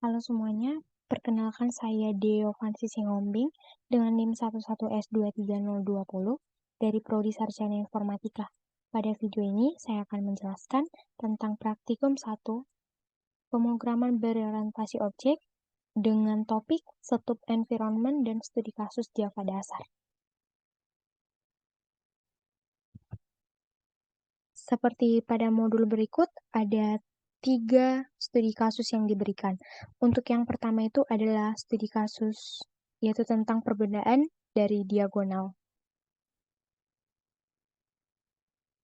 Halo semuanya, perkenalkan saya Deo Fansi Singombing dengan NIM 11S23020 dari Prodi Sarjana Informatika. Pada video ini, saya akan menjelaskan tentang praktikum 1, pemrograman berorientasi objek dengan topik Setup Environment dan Studi Kasus Java Dasar. Seperti pada modul berikut, ada 3 studi kasus yang diberikan. Untuk yang pertama itu adalah studi kasus, yaitu tentang perbedaan dari diagonal.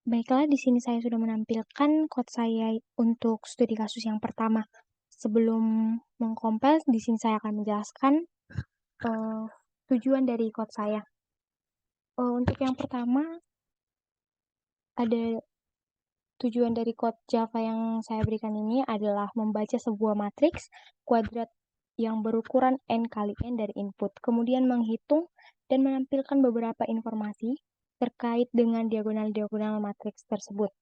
Baiklah, di sini saya sudah menampilkan code saya untuk studi kasus yang pertama. Sebelum mengkompil, di sini saya akan menjelaskan tujuan dari code saya. Untuk yang pertama, ada tujuan dari code Java yang saya berikan ini adalah membaca sebuah matriks kuadrat yang berukuran n kali n dari input, kemudian menghitung dan menampilkan beberapa informasi terkait dengan diagonal-diagonal matriks tersebut.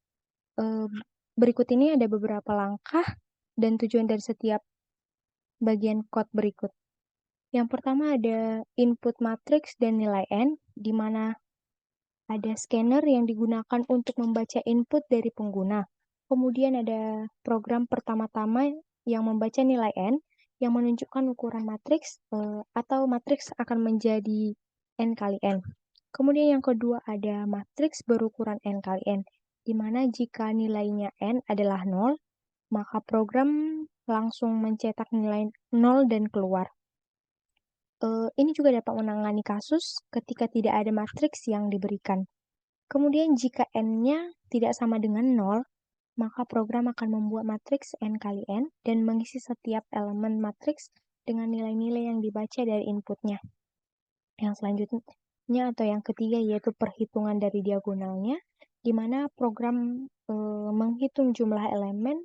Berikut ini ada beberapa langkah dan tujuan dari setiap bagian code berikut. Yang pertama ada input matriks dan nilai n, di mana ada scanner yang digunakan untuk membaca input dari pengguna. Kemudian ada program pertama-tama yang membaca nilai n, yang menunjukkan ukuran matriks atau matriks akan menjadi n kali n. Kemudian yang kedua ada matriks berukuran n kali n, di mana jika nilainya n adalah 0, maka program langsung mencetak nilai 0 dan keluar. Ini juga dapat menangani kasus ketika tidak ada matriks yang diberikan. Kemudian jika n-nya tidak sama dengan 0, maka program akan membuat matriks n kali n dan mengisi setiap elemen matriks dengan nilai-nilai yang dibaca dari inputnya. Yang selanjutnya atau yang ketiga yaitu perhitungan dari diagonalnya, di mana program menghitung jumlah elemen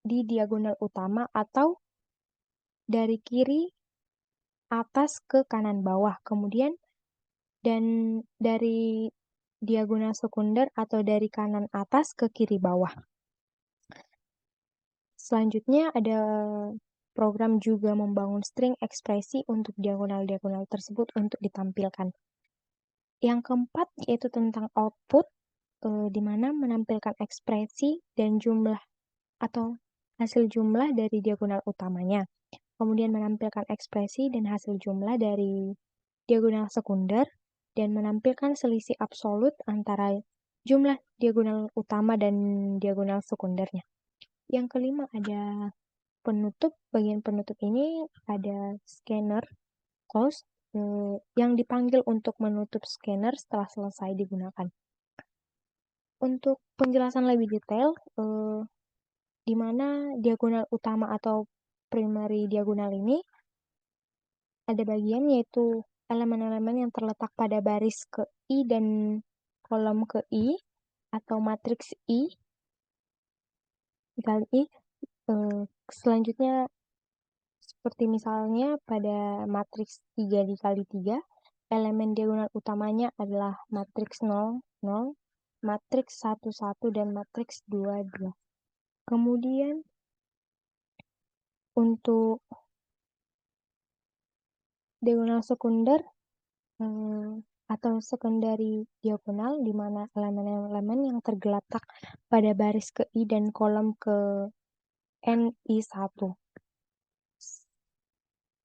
di diagonal utama atau dari kiri atas ke kanan bawah, kemudian dan dari diagonal sekunder atau dari kanan atas ke kiri bawah. Selanjutnya ada program juga membangun string ekspresi untuk diagonal-diagonal tersebut untuk ditampilkan. Yang keempat yaitu tentang output, di mana menampilkan ekspresi dan jumlah atau hasil jumlah dari diagonal utamanya. Kemudian menampilkan ekspresi dan hasil jumlah dari diagonal sekunder, dan menampilkan selisih absolut antara jumlah diagonal utama dan diagonal sekundernya. Yang kelima ada penutup. Bagian penutup ini ada scanner close yang dipanggil untuk menutup scanner setelah selesai digunakan. Untuk penjelasan lebih detail, di mana diagonal utama atau primary diagonal ini ada bagian yaitu elemen-elemen yang terletak pada baris ke I dan kolom ke I atau matriks I dikali I. Selanjutnya seperti misalnya pada matriks 3 dikali 3, elemen diagonal utamanya adalah matriks 0, 0, matriks 1, 1, dan matriks 2, 2. Kemudian untuk diagonal sekunder atau secondary diagonal, di mana elemen-elemen yang tergeletak pada baris ke I dan kolom ke NI1.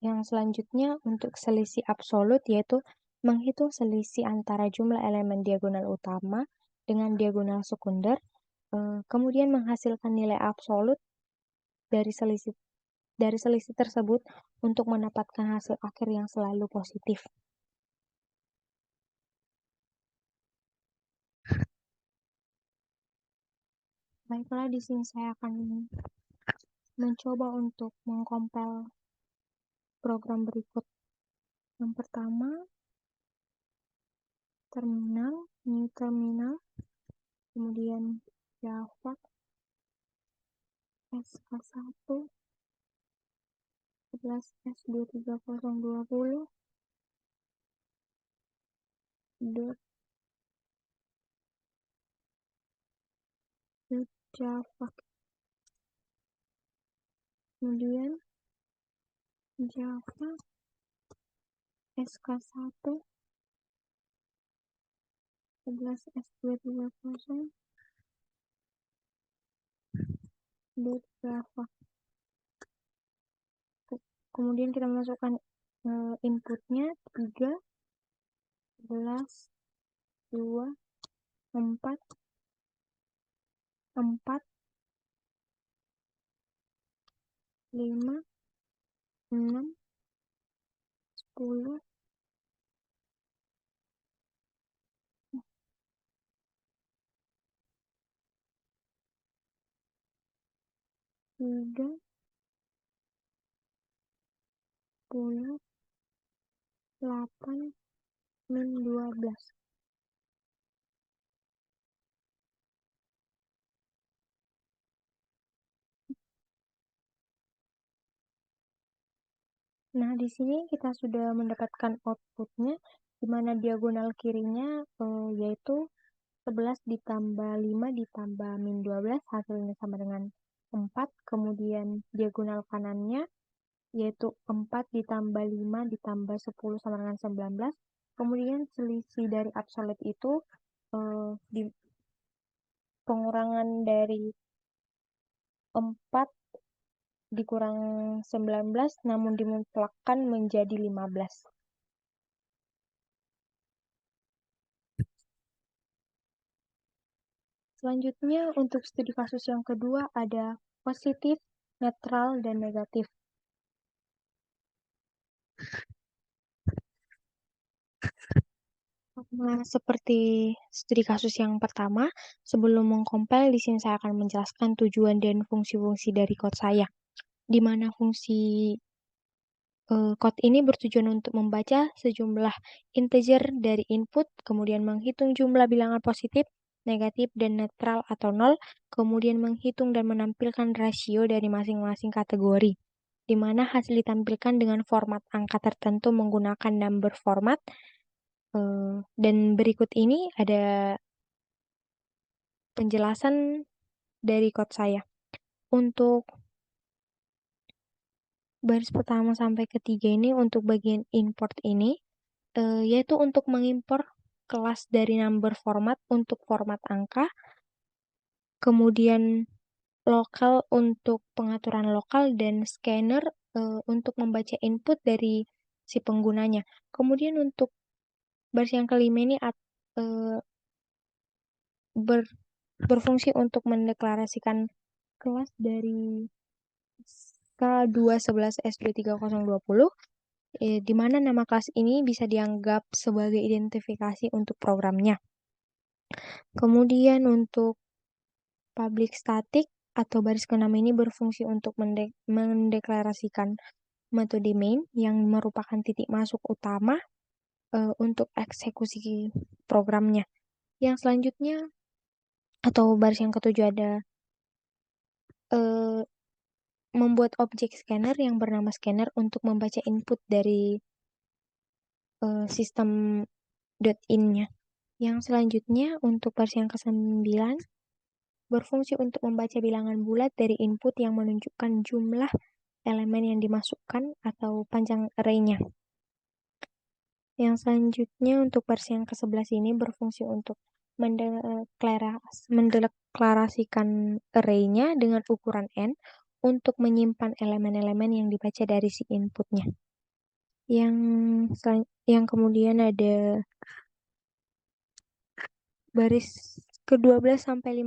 Yang selanjutnya untuk selisih absolut, yaitu menghitung selisih antara jumlah elemen diagonal utama dengan diagonal sekunder, kemudian menghasilkan nilai absolut dari selisih tersebut untuk mendapatkan hasil akhir yang selalu positif. Baiklah, di sini saya akan mencoba untuk mengkompil program berikut. Yang pertama, new terminal, kemudian Java SK1 11S23020 Java. kemudian Java SK1 11 S230 Java. Kemudian kita masukkan inputnya 3, 11, 2, 4, 4, 5, 6, 10, 3, 10, 8, min 12. Nah, di sini kita sudah mendapatkan outputnya, di mana diagonal kirinya yaitu 11 ditambah 5 ditambah min 12, hasilnya sama dengan 4. Kemudian diagonal kanannya yaitu 4 ditambah 5 ditambah 10 sama dengan 19. Kemudian selisih dari absolut itu di pengurangan dari 4 dikurang 19 namun dimutlakkan menjadi 15. Selanjutnya untuk studi kasus yang kedua ada positif, netral, dan negatif. Nah, seperti studi kasus yang pertama, sebelum mengcompile, di sini saya akan menjelaskan tujuan dan fungsi-fungsi dari code saya. Di mana fungsi code ini bertujuan untuk membaca sejumlah integer dari input, kemudian menghitung jumlah bilangan positif, negatif, dan netral atau nol, kemudian menghitung dan menampilkan rasio dari masing-masing kategori, di mana hasil ditampilkan dengan format angka tertentu menggunakan number format. Dan berikut ini ada penjelasan dari code saya. Untuk baris pertama sampai ketiga ini, untuk bagian import ini, yaitu untuk mengimpor kelas dari number format untuk format angka, kemudian lokal untuk pengaturan lokal, dan scanner untuk membaca input dari si penggunanya. Kemudian untuk baris yang kelima ini berfungsi untuk mendeklarasikan kelas dari K211S23020, di mana nama kelas ini bisa dianggap sebagai identifikasi untuk programnya. Kemudian untuk public static atau baris keenam ini berfungsi untuk mendeklarasikan metode main yang merupakan titik masuk utama untuk eksekusi programnya. Yang selanjutnya atau baris yang ketujuh ada membuat objek scanner yang bernama scanner untuk membaca input dari sistem .in-nya. Yang selanjutnya untuk baris yang ke-9 berfungsi untuk membaca bilangan bulat dari input yang menunjukkan jumlah elemen yang dimasukkan atau panjang array-nya. Yang selanjutnya untuk baris yang ke-11 ini berfungsi untuk mendeklarasikan array-nya dengan ukuran n untuk menyimpan elemen-elemen yang dibaca dari si inputnya. Yang kemudian ada baris ke-12 sampai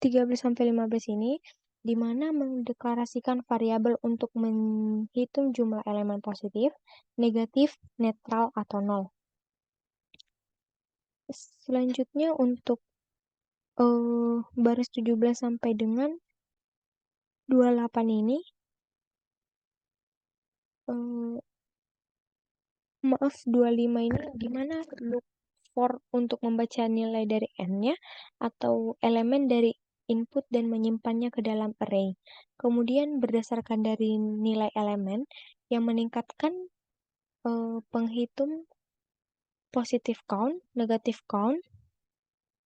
13 sampai 15 ini, di mana mendeklarasikan variabel untuk menghitung jumlah elemen positif, negatif, netral, atau nol. Selanjutnya untuk baris 17 sampai dengan 28 ini, maaf 25 ini, di mana look for untuk membaca nilai dari n-nya atau elemen dari input dan menyimpannya ke dalam array. Kemudian berdasarkan dari nilai elemen yang meningkatkan penghitung positive count, negative count,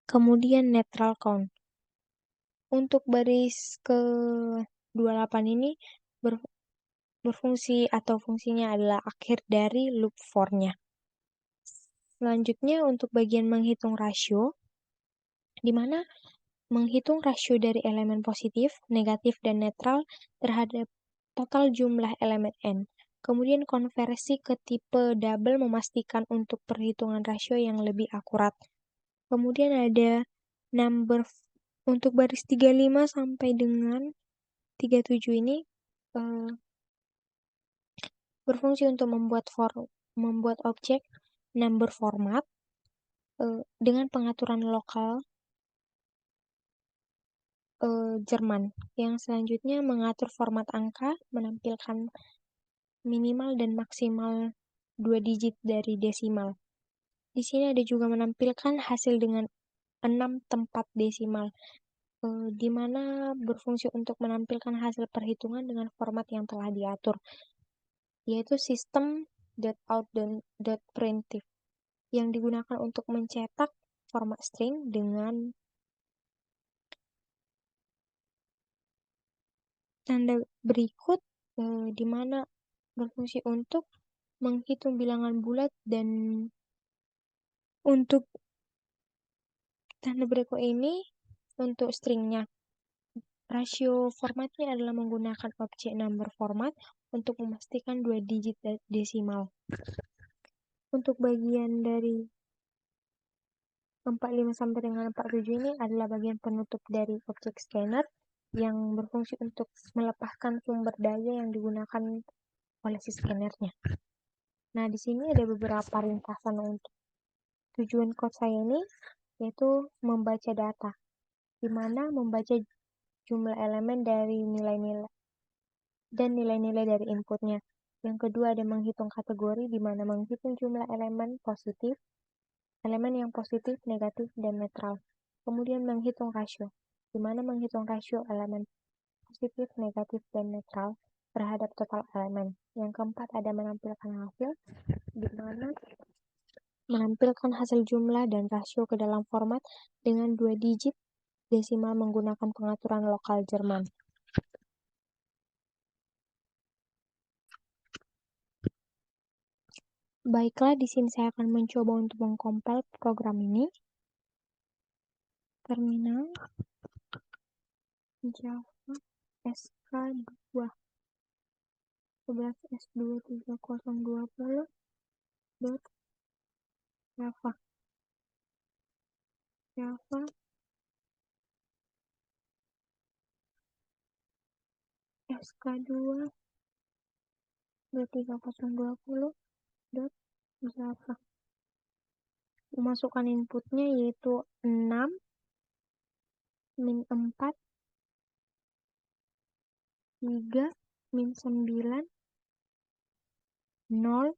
kemudian netral count. Untuk baris ke 28 ini berfungsi atau fungsinya adalah akhir dari loop for-nya. Selanjutnya untuk bagian menghitung rasio, di mana menghitung rasio dari elemen positif, negatif, dan netral terhadap total jumlah elemen N. Kemudian konversi ke tipe double memastikan untuk perhitungan rasio yang lebih akurat. Kemudian ada number untuk baris 35 sampai dengan 37 ini berfungsi untuk membuat objek number format dengan pengaturan lokal Jerman. Yang selanjutnya mengatur format angka, menampilkan minimal dan maksimal 2 digit dari desimal. Di sini ada juga menampilkan hasil dengan 6 tempat desimal, di mana berfungsi untuk menampilkan hasil perhitungan dengan format yang telah diatur, yaitu sistem .out dan .printf yang digunakan untuk mencetak format string dengan tanda berikut, di mana berfungsi untuk menghitung bilangan bulat, dan untuk tanda berikut ini untuk stringnya. Rasio formatnya adalah menggunakan objek number format untuk memastikan 2 digit desimal. Untuk bagian dari 45 sampai dengan 47 ini adalah bagian penutup dari objek scanner yang berfungsi untuk melepaskan sumber daya yang digunakan oleh si scannernya. Nah, di sini ada beberapa ringkasan untuk tujuan code saya ini, yaitu membaca data, di mana membaca jumlah elemen dari nilai-nilai dan nilai-nilai dari inputnya. Yang kedua ada menghitung kategori, di mana menghitung jumlah elemen positif, elemen yang positif, negatif, dan netral. Kemudian menghitung rasio, di mana menghitung rasio elemen positif, negatif, dan netral terhadap total elemen. Yang keempat ada menampilkan hasil, di mana menampilkan hasil jumlah dan rasio ke dalam format dengan 2 digit desimal menggunakan pengaturan lokal Jerman. Baiklah, di sini saya akan mencoba untuk mengkompil program ini. Terminal Java SK2 11S23020 Java SK2 23020 Java. Memasukkan inputnya yaitu 6 min 4 3 min 9 0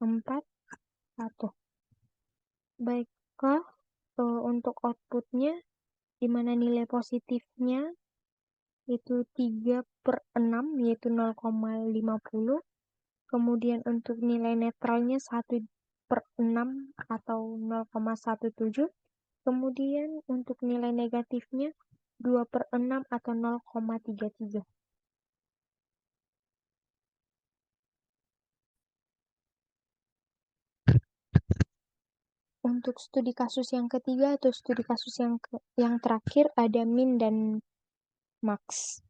4 1. Baiklah, untuk outputnya, di mana nilai positifnya itu 3/6, yaitu 0,50. Kemudian untuk nilai netralnya 1/6 atau 0,17. Kemudian untuk nilai negatifnya 2/6 atau 0,33. Untuk studi kasus yang ketiga atau studi kasus yang terakhir ada min dan max.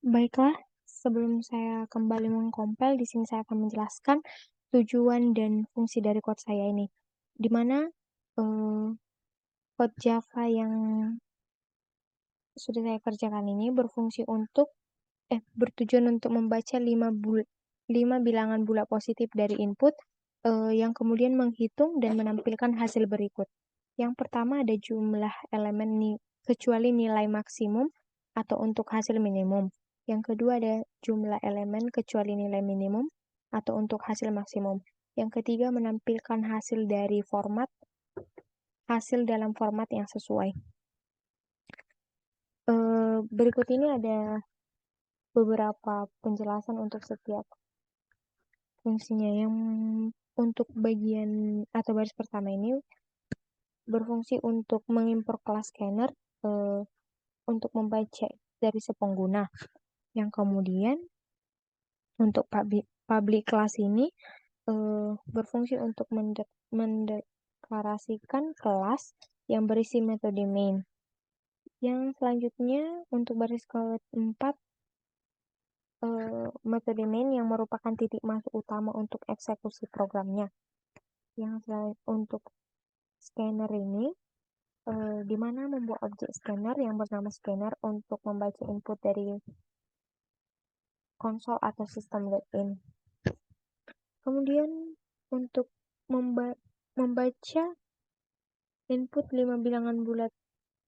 Baiklah, sebelum saya kembali mengkompil, di sini saya akan menjelaskan tujuan dan fungsi dari code saya ini. Di mana code Java yang sudah saya kerjakan ini bertujuan untuk membaca 5 bilangan bulat positif dari input, yang kemudian menghitung dan menampilkan hasil berikut. Yang pertama ada jumlah elemen kecuali nilai maksimum atau untuk hasil minimum. Yang kedua ada jumlah elemen kecuali nilai minimum atau untuk hasil maksimum. Yang ketiga menampilkan hasil dalam format yang sesuai. Berikut ini ada beberapa penjelasan untuk setiap fungsinya. Yang untuk bagian atau baris pertama ini berfungsi untuk mengimpor kelas scanner eh, untuk membaca dari sepengguna. Yang kemudian untuk public class ini berfungsi untuk mendeklarasikan kelas yang berisi metode main. Yang selanjutnya untuk baris keempat, metode main yang merupakan titik masuk utama untuk eksekusi programnya. Yang untuk scanner ini, di mana membuat objek scanner yang bernama scanner untuk membaca input dari konsol atau sistem login. Kemudian untuk membaca input 5 bilangan bulat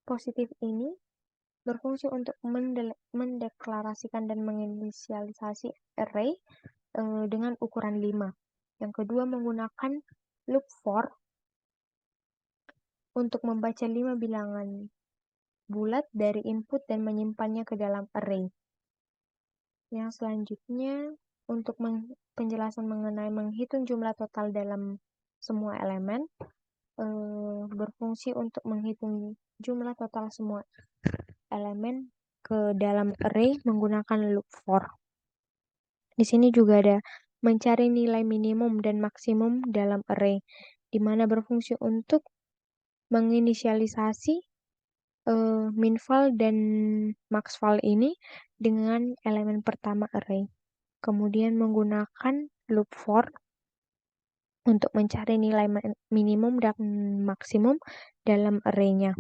positif ini berfungsi untuk mendeklarasikan dan menginisialisasi array dengan ukuran 5. Yang kedua menggunakan loop for untuk membaca 5 bilangan bulat dari input dan menyimpannya ke dalam array. Yang selanjutnya untuk penjelasan mengenai menghitung jumlah total dalam semua elemen berfungsi untuk menghitung jumlah total semua elemen ke dalam array menggunakan loop for. Di sini juga ada mencari nilai minimum dan maksimum dalam array, di mana berfungsi untuk menginisialisasi minval dan maxval ini dengan elemen pertama array. Kemudian menggunakan loop for untuk mencari nilai minimum dan maksimum dalam array-nya.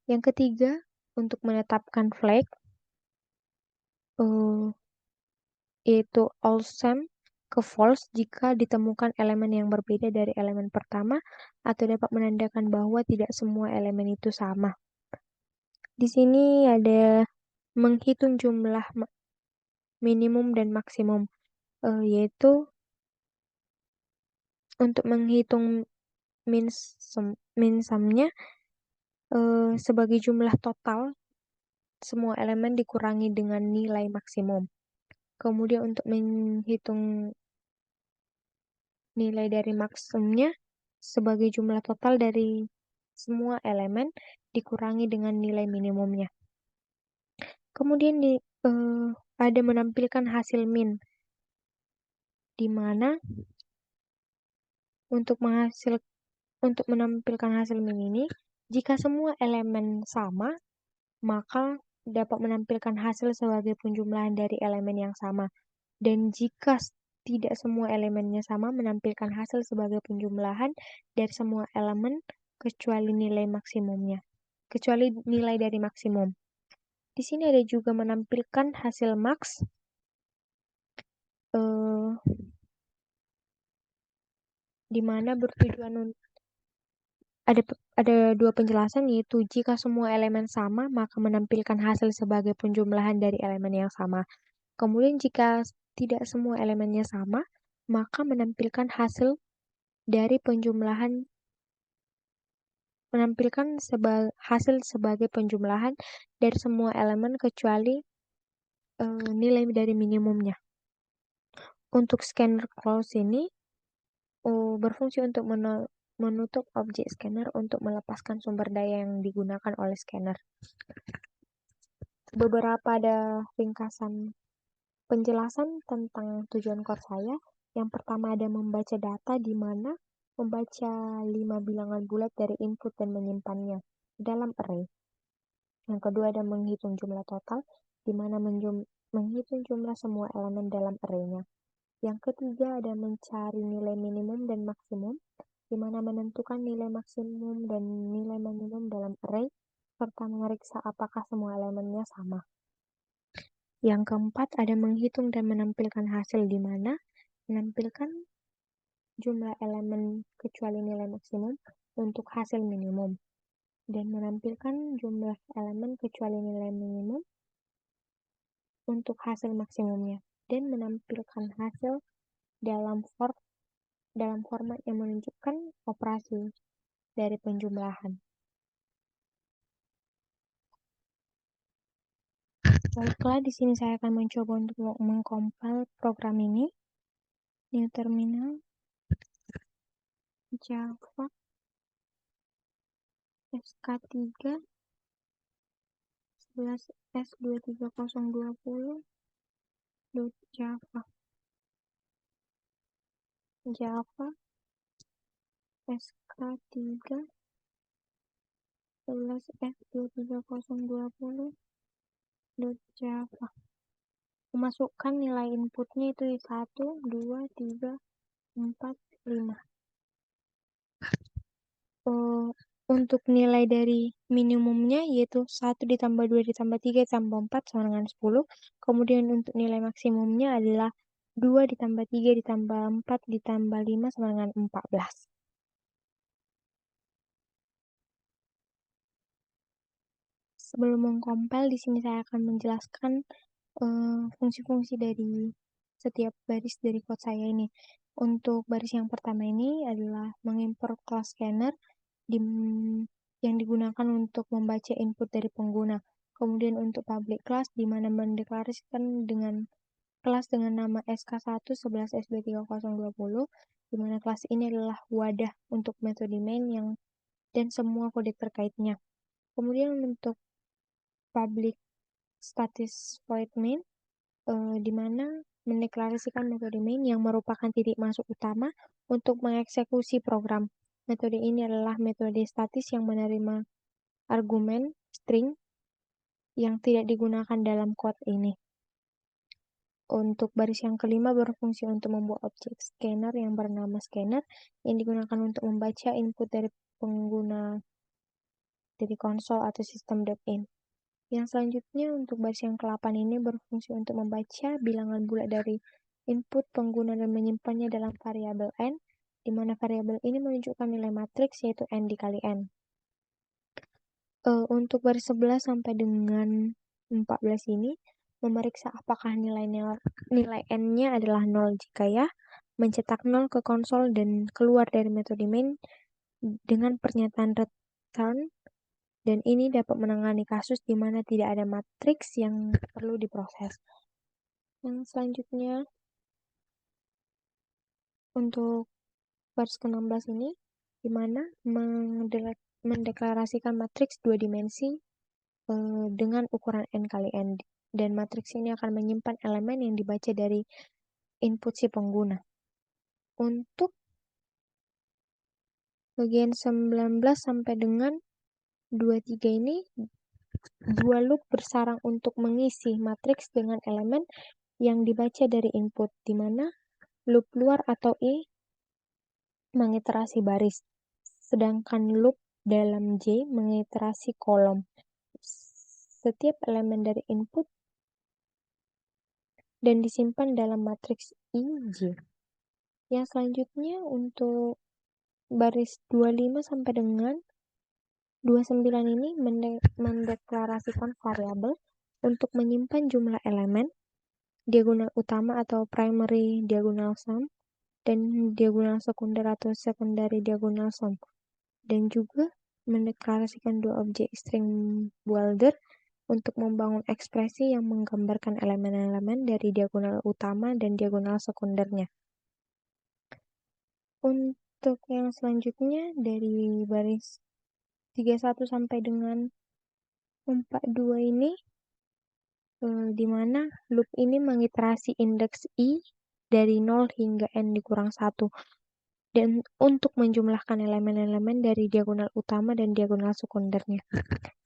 Yang ketiga, untuk menetapkan flag, yaitu all-sum ke false jika ditemukan elemen yang berbeda dari elemen pertama atau dapat menandakan bahwa tidak semua elemen itu sama. Di sini ada menghitung jumlah minimum dan maksimum, yaitu untuk menghitung min sum-nya sebagai jumlah total semua elemen dikurangi dengan nilai maksimum. Kemudian untuk menghitung nilai dari maksimumnya sebagai jumlah total dari semua elemen dikurangi dengan nilai minimumnya. Kemudian ada menampilkan hasil min, di mana untuk menampilkan hasil min ini, jika semua elemen sama, maka dapat menampilkan hasil sebagai penjumlahan dari elemen yang sama. Dan jika tidak semua elemennya sama, menampilkan hasil sebagai penjumlahan dari semua elemen kecuali nilai maksimumnya. Kecuali nilai dari maksimum. Di sini ada juga menampilkan hasil max. Di mana bertujuan ada dua penjelasan, yaitu jika semua elemen sama, maka menampilkan hasil sebagai penjumlahan dari elemen yang sama. Kemudian jika tidak semua elemennya sama, maka menampilkan hasil dari penjumlahan hasil sebagai penjumlahan dari semua elemen kecuali nilai dari minimumnya. Untuk scanner close ini berfungsi untuk menutup objek scanner untuk melepaskan sumber daya yang digunakan oleh scanner. Beberapa ada ringkasan penjelasan tentang tujuan core saya. Yang pertama ada membaca data, di mana membaca 5 bilangan bulat dari input dan menyimpannya dalam array. Yang kedua ada menghitung jumlah total, di mana menghitung jumlah semua elemen dalam array-nya. Yang ketiga ada mencari nilai minimum dan maksimum, di mana menentukan nilai maksimum dan nilai minimum dalam array, serta memeriksa apakah semua elemennya sama. Yang keempat ada menghitung dan menampilkan hasil, di mana menampilkan jumlah elemen kecuali nilai maksimum untuk hasil minimum, dan menampilkan jumlah elemen kecuali nilai minimum untuk hasil maksimumnya, dan menampilkan hasil dalam format yang menunjukkan operasi dari penjumlahan. Baiklah, di sini saya akan mencoba untuk mengcompile program ini. new terminal, Java, SK3, 11S23020, Java, Java, SK3, 11S23020, Java. Memasukkan nilai inputnya itu 1, 2, 3, 4, 5. Untuk nilai dari minimumnya yaitu 1 ditambah 2 ditambah 3 ditambah 4 sama dengan 10. Kemudian untuk nilai maksimumnya adalah 2 ditambah 3 ditambah 4 ditambah 5 sama dengan 14. Sebelum mengkompil, di sini saya akan menjelaskan fungsi-fungsi dari setiap baris dari code saya ini. Untuk baris yang pertama ini adalah mengimport class scanner yang digunakan untuk membaca input dari pengguna. Kemudian untuk public class di mana mendeklarasikan dengan kelas dengan nama SK1 11S23020, di mana kelas ini adalah wadah untuk metode main dan semua kode terkaitnya. Kemudian untuk public status void main, di mana mendeklarasikan metode main yang merupakan titik masuk utama untuk mengeksekusi program. Metode ini adalah metode statis yang menerima argumen string yang tidak digunakan dalam code ini. Untuk baris yang kelima berfungsi untuk membuat objek scanner yang bernama scanner yang digunakan untuk membaca input dari pengguna dari konsol atau sistem.in. Yang selanjutnya untuk baris yang ke-8 ini berfungsi untuk membaca bilangan bulat dari input pengguna dan menyimpannya dalam variabel n, di mana variabel ini menunjukkan nilai matriks yaitu n dikali n. Untuk baris 11 sampai dengan 14 ini memeriksa apakah nilai n-nya adalah 0. Jika ya, mencetak 0 ke konsol dan keluar dari metode main dengan pernyataan return, dan ini dapat menangani kasus di mana tidak ada matriks yang perlu diproses. Yang selanjutnya untuk baris ke-16 ini di mana mendeklarasikan matriks 2 dimensi dengan ukuran n kali n, dan matriks ini akan menyimpan elemen yang dibaca dari input si pengguna. Untuk bagian 19 sampai dengan 23 ini dua loop bersarang untuk mengisi matriks dengan elemen yang dibaca dari input, di mana loop luar atau I mengiterasi baris, sedangkan loop dalam J mengiterasi kolom. Setiap elemen dari input dan disimpan dalam matriks IJ. Yang selanjutnya untuk baris 25 sampai dengan 29 ini mendeklarasikan variabel untuk menyimpan jumlah elemen, diagonal utama atau primary diagonal sum, dan diagonal sekunder atau secondary diagonal sum. Dan juga mendeklarasikan dua objek string builder untuk membangun ekspresi yang menggambarkan elemen-elemen dari diagonal utama dan diagonal sekundernya. Untuk yang selanjutnya dari baris 31 sampai dengan 42 ini di mana loop ini mengiterasi indeks I dari 0 hingga n dikurang 1 dan untuk menjumlahkan elemen-elemen dari diagonal utama dan diagonal sekundernya.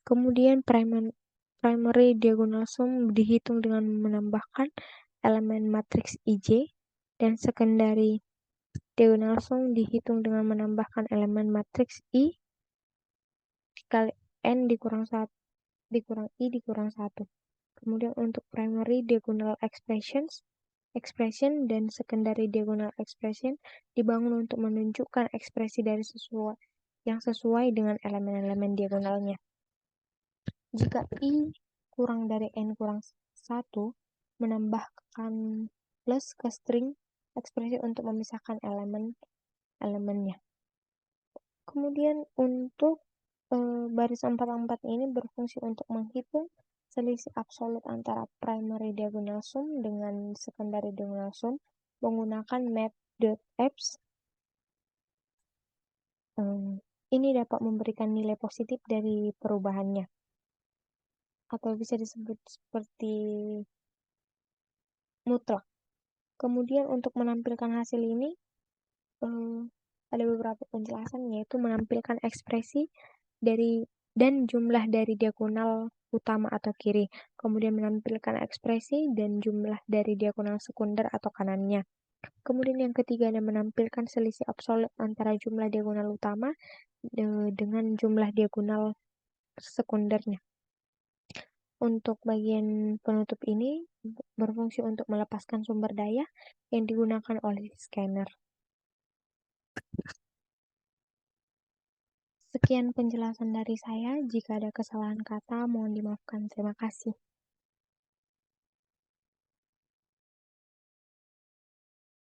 Kemudian primary diagonal sum dihitung dengan menambahkan elemen matriks IJ, dan secondary diagonal sum dihitung dengan menambahkan elemen matriks I dikali n dikurang 1 dikurang I dikurang 1. Kemudian untuk primary diagonal expression dan secondary diagonal expression dibangun untuk menunjukkan ekspresi dari yang sesuai dengan elemen-elemen diagonalnya. Jika I kurang dari n kurang 1, menambahkan plus ke string ekspresi untuk memisahkan elemennya. Kemudian untuk baris 44 ini berfungsi untuk menghitung selisih absolut antara primary diagonal sum dengan secondary diagonal sum menggunakan math.apps. Ini dapat memberikan nilai positif dari perubahannya, atau bisa disebut seperti mutlak. Kemudian untuk menampilkan hasil ini, eh, ada beberapa penjelasan, yaitu menampilkan ekspresi dari dan jumlah dari diagonal utama atau kiri, kemudian menampilkan ekspresi dan jumlah dari diagonal sekunder atau kanannya. Kemudian yang ketiga ada menampilkan selisih absolut antara jumlah diagonal utama dengan jumlah diagonal sekundernya. Untuk bagian penutup ini berfungsi untuk melepaskan sumber daya yang digunakan oleh scanner. Sekian penjelasan dari saya. Jika ada kesalahan kata, mohon dimaafkan. Terima kasih.